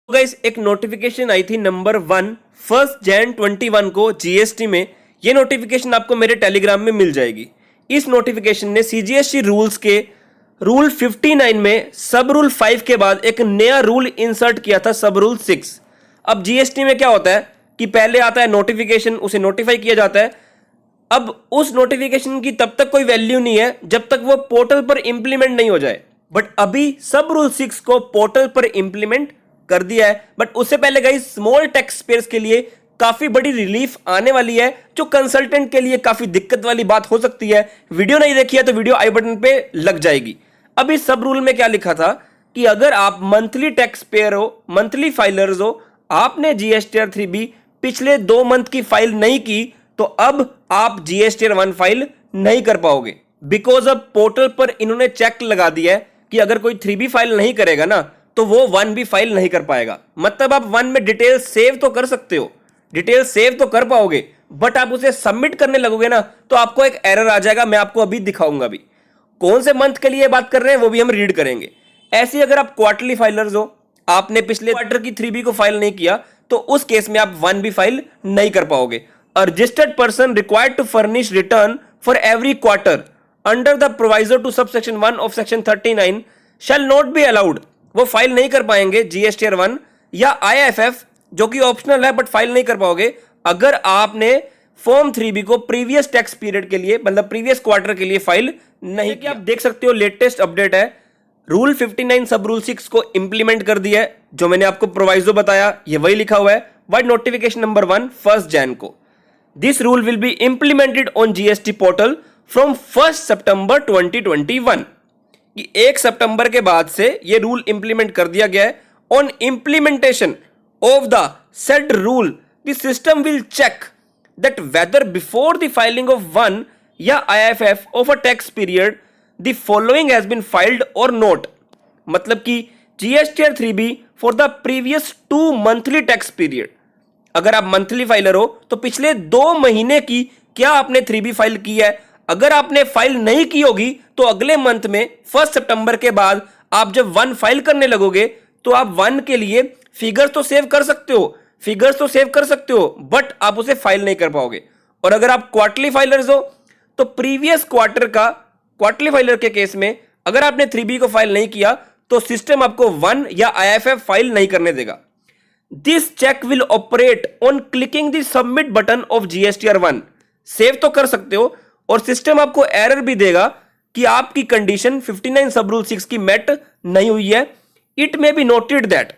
तो गाइस एक नोटिफिकेशन आई थी नंबर 1 1 जैन 21 को जीएसटी में। ये नोटिफिकेशन आपको मेरे टेलीग्राम में मिल जाएगी। इस नोटिफिकेशन ने सीजीएसटी रूल्स के रूल 59 में सब रूल 5 के बाद एक नया रूल इंसर्ट किया था, सब रूल 6। अब जीएसटी में क्या होता है कि पहले आता है नोटिफिकेशन, उसे नोटिफाई किया जाता है। अब उस नोटिफिकेशन की तब तक कोई वैल्यू नहीं है जब तक वो पोर्टल पर इंप्लीमेंट नहीं हो जाए। बट अभी सब रूल 6 को पोर्टल पर इंप्लीमेंट कर दिया है। बट उससे पहले गाइस स्मॉल टैक्स पेयर्स के लिए काफी बड़ी रिलीफ आने वाली है, जो कंसल्टेंट के लिए काफी दिक्कत वाली बात हो सकती है। वीडियो नहीं देखी है तो वीडियो आई बटन पे लग जाएगी। अब इस सब रूल में क्या लिखा था कि अगर आप मंथली टैक्स पेयर हो, मंथली फाइलर्स हो, आपने जीएसटीआर 3B पिछले 2 मंथ की फाइल नहीं की तो अब आप जीएसटीआर 1 फाइल नहीं कर पाओगे। बिकॉज अब पोर्टल पर इन्होंने चेक लगा दिया है कि अगर कोई 3B फाइल नहीं करेगा ना तो वो 1B फाइल नहीं कर पाएगा। मतलब आप 1 में डिटेल सेव तो कर सकते हो, डिटेल सेव तो कर पाओगे, बट आप उसे सबमिट करने लगोगे ना तो आपको एक एरर आ जाएगा। मैं आपको अभी दिखाऊंगा भी कौन से मंथ के लिए बात कर रहे हैं, वो भी हम रीड करेंगे। ऐसे अगर आप क्वार्टरली फाइलर्स हो, आपने पिछले क्वार्टर की 3B को फाइल नहीं किया तो उस केस में आप 1B फाइल नहीं कर पाओगे। A registered person required to furnish return for every quarter under the proviso to subsection 1 of section 39 shall not be allowed। वो फाइल नहीं कर पाएंगे जीएसटीआर 1 या IFF, जो कि ऑप्शनल है बट फाइल नहीं कर पाओगे अगर आपने फॉर्म 3B को प्रीवियस टैक्स पीरियड के लिए, मतलब प्रीवियस क्वार्टर के लिए फाइल नहीं किया। आप देख सकते हो लेटेस्ट अपडेट है, रूल 59 सब रूल 6 को इंप्लीमेंट कर दिया है। जो मैंने आपको प्रोवाइजो बताया ये वही लिखा हुआ है बाय नोटिफिकेशन नंबर 1 1 जैन को। This rule will be implemented on GST portal from 1st September 2021। कि 1 सितंबर के बाद से ये रूल इंप्लीमेंट कर दिया गया है। On implementation of the said rule, the system will check that whether before the filing of 1 या IFF of a tax period the following has been filed or not। मतलब कि GSTR 3B for the previous 2 monthly tax period, अगर आप monthly filer हो तो पिछले 2 महीने की क्या आपने 3B फाइल की है। अगर आपने फाइल नहीं की होगी तो अगले मंथ में 1 सितंबर के बाद आप जब 1 फाइल करने लगोगे तो आप 1 के लिए फिगर्स तो सेव कर सकते हो, बट आप उसे फाइल नहीं कर पाओगे। और अगर आप क्वार्टरली फाइलर्स हो तो प्रीवियस क्वार्टर का क्वार्टरली फाइलर के केस में अगर आपने 3B को फाइल नहीं किया तो सिस्टम आपको 1 या IFF फाइल नहीं करने देगा। This check will operate on clicking the submit button of GSTR 1। Save तो कर सकते हो और सिस्टम आपको एरर भी देगा कि आपकी कंडीशन 59 सब रूल 6 की मेट नहीं हुई है। It may be noted that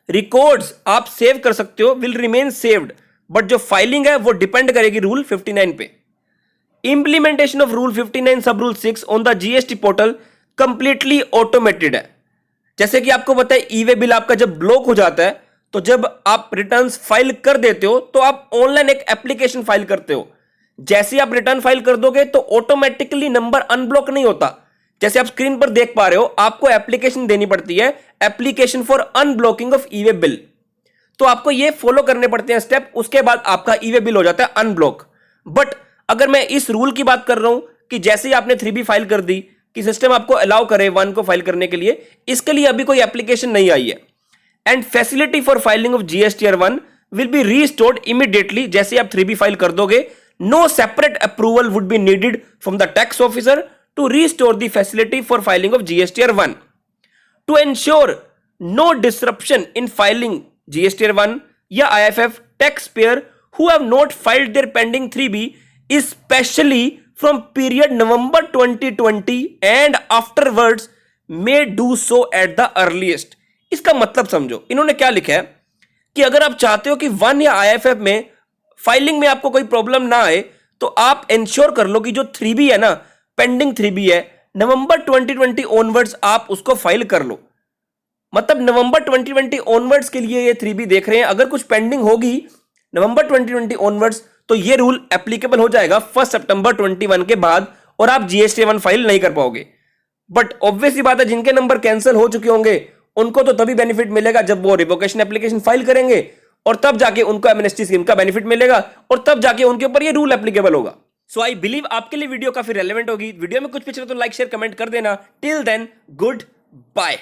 records आप सेव कर सकते हो विल रिमेन सेव्ड, बट जो फाइलिंग है वो डिपेंड करेगी रूल 59 पे। इंप्लीमेंटेशन ऑफ रूल 59 सब rule 6 on the GST portal completely automated है। जैसे कि आपको पता है ई वे बिल आपका जब ब्लॉक हो जाता है तो जब आप रिटर्न्स फाइल कर देते हो तो आप ऑनलाइन एक एप्लीकेशन फाइल करते हो। जैसे आप रिटर्न फाइल कर दोगे तो ऑटोमेटिकली नंबर अनब्लॉक नहीं होता। जैसे आप स्क्रीन पर देख पा रहे हो आपको एप्लीकेशन देनी पड़ती है, application for unblocking of E way bill. तो आपको ये फॉलो करने पड़ते हैं स्टेप, उसके बाद आपका ई वे बिल हो जाता है अनब्लॉक। बट अगर मैं इस रूल की बात कर रहा हूं कि जैसे ही आपने 3B फाइल कर दी कि सिस्टम आपको अलाउ करे 1 को फाइल करने के लिए, इसके लिए अभी कोई एप्लीकेशन नहीं आई है। And facility for filing of GSTR 1 will be restored immediately. जैसे आप 3B फाइल कर दोगे no separate approval would be needed from the tax officer to restore the facility for filing of GSTR 1 to ensure no disruption in filing GSTR 1 या IFF tax payer who have not filed their pending 3B specially from period November 2020 and afterwards may do so at the earliest। इसका मतलब समझो, इन्होंने क्या लिखा है कि अगर आप चाहते हो कि 1 या IFF में फाइलिंग में आपको कोई प्रॉब्लम ना आए तो आप इंश्योर कर लो कि जो 3B है ना, पेंडिंग 3B है, नवंबर 2020 ऑनवर्ड्स आप उसको फाइल कर लो। मतलब नवंबर 2020 ऑनवर्ड्स के लिए ये 3B देख रहे हैं। अगर कुछ पेंडिंग होगी नवंबर 2020 ऑनवर्ड्स तो ये रूल एप्लीकेबल हो जाएगा 1 सितंबर 21 के बाद और आप जीएसटी 1 फाइल नहीं कर पाओगे। बट ऑब्वियसली बात है जिनके नंबर कैंसिल हो चुके होंगे उनको तो तभी बेनिफिट मिलेगा जब वो रिवोकेशन एप्लीकेशन फाइल करेंगे और तब जाके उनको एमनेस्टी स्कीम का बेनिफिट मिलेगा और तब जाके उनके ऊपर ये रूल एप्लीकेबल होगा। सो आई बिलीव आपके लिए वीडियो काफी रेलेवेंट होगी। वीडियो में कुछ पूछ रहे तो लाइक शेयर कमेंट कर देना। Till then good bye.